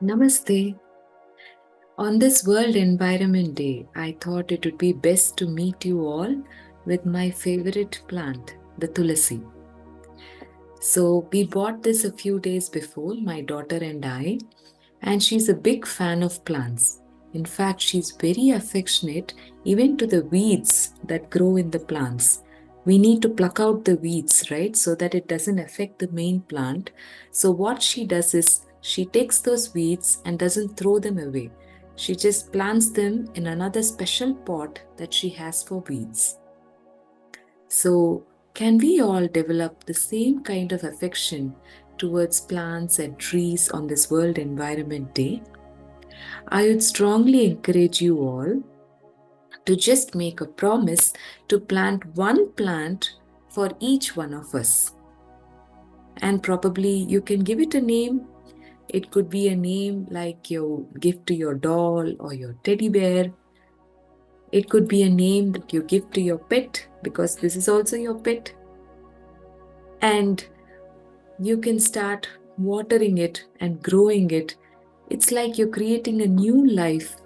Namaste. On this World Environment Day, I thought it would be best to meet you all with my favorite plant, the tulasi. So, we bought this a few days before, my daughter and I, and she's a big fan of plants. In fact, she's very affectionate even to the weeds that grow in the plants. We need to pluck out the weeds, right, so that it doesn't affect the main plant. So, what she does is she takes those weeds and doesn't throw them away. She just plants them in another special pot that she has for weeds. So, can we all develop the same kind of affection towards plants and trees on this World Environment Day? I would strongly encourage you all to just make a promise to plant one plant for each one of us. And probably you can give it a name. It could be a name like you give to your doll or your teddy bear. It could be a name that you give to your pet because this is also your pet. And you can start watering it and growing it. It's like you're creating a new life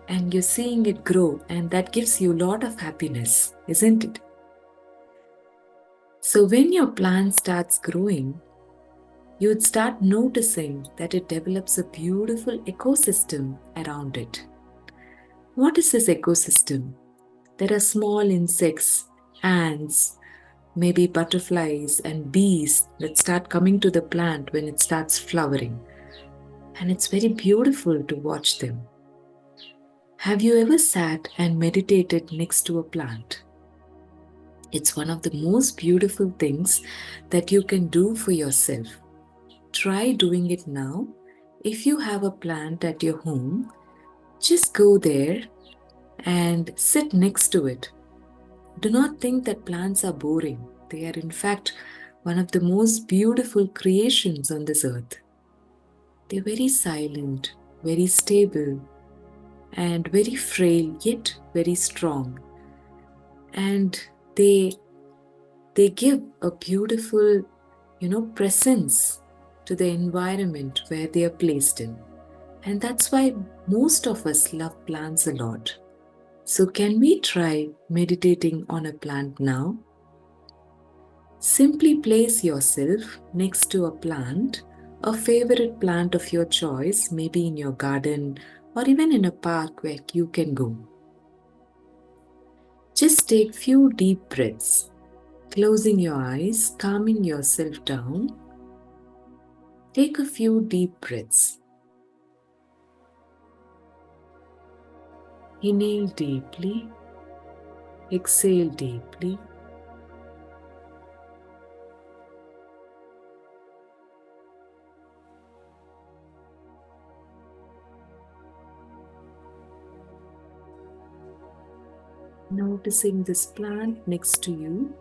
and you're seeing it grow, and that gives you a lot of happiness, isn't it? So when your plant starts growing, you would start noticing that it develops a beautiful ecosystem around it. What is this ecosystem? There are small insects, ants, maybe butterflies and bees that start coming to the plant when it starts flowering. And it's very beautiful to watch them. Have you ever sat and meditated next to a plant? It's one of the most beautiful things that you can do for yourself. Try doing it now. If you have a plant at your home, just go there and sit next to it. Do not think that plants are boring. They are, in fact, one of the most beautiful creations on this earth. They're very silent, very stable, and very frail, yet very strong. And they give a beautiful, presence to the environment where they are placed in. And that's why most of us love plants a lot. So can we try meditating on a plant now? Simply place yourself next to a plant, a favorite plant of your choice, maybe in your garden or even in a park where you can go. Just take few deep breaths, closing your eyes, calming yourself down. Take a few deep breaths. Inhale deeply, exhale deeply. Noticing this plant next to you.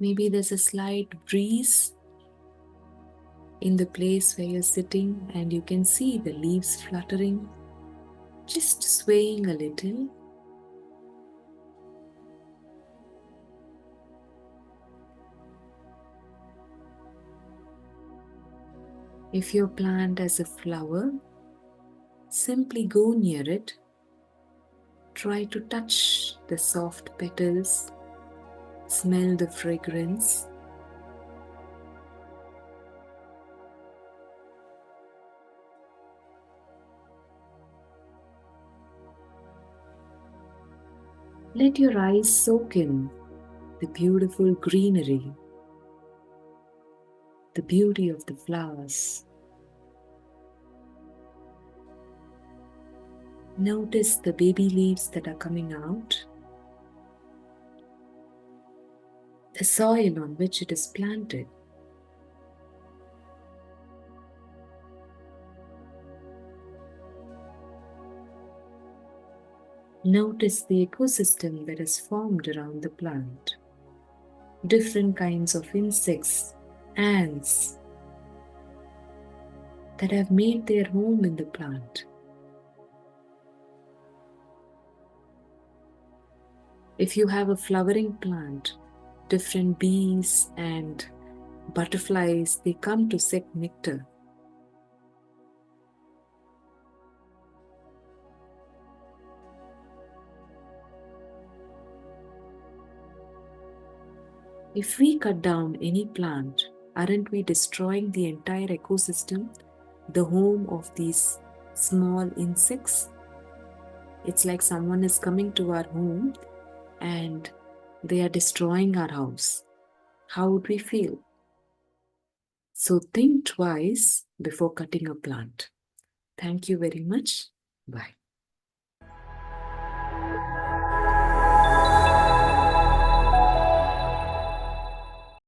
Maybe there's a slight breeze in the place where you're sitting and you can see the leaves fluttering, just swaying a little. If your plant has a flower, simply go near it. Try to touch the soft petals, smell the fragrance. Let your eyes soak in the beautiful greenery, the beauty of the flowers. Notice the baby leaves that are coming out, the soil on which it is planted. Notice the ecosystem that is formed around the plant. Different kinds of insects, ants that have made their home in the plant. If you have a flowering plant, different bees and butterflies, they come to suck nectar. If we cut down any plant, aren't we destroying the entire ecosystem, the home of these small insects? It's like someone is coming to our home and they are destroying our house. How would we feel? So think twice before cutting a plant. Thank you very much. Bye.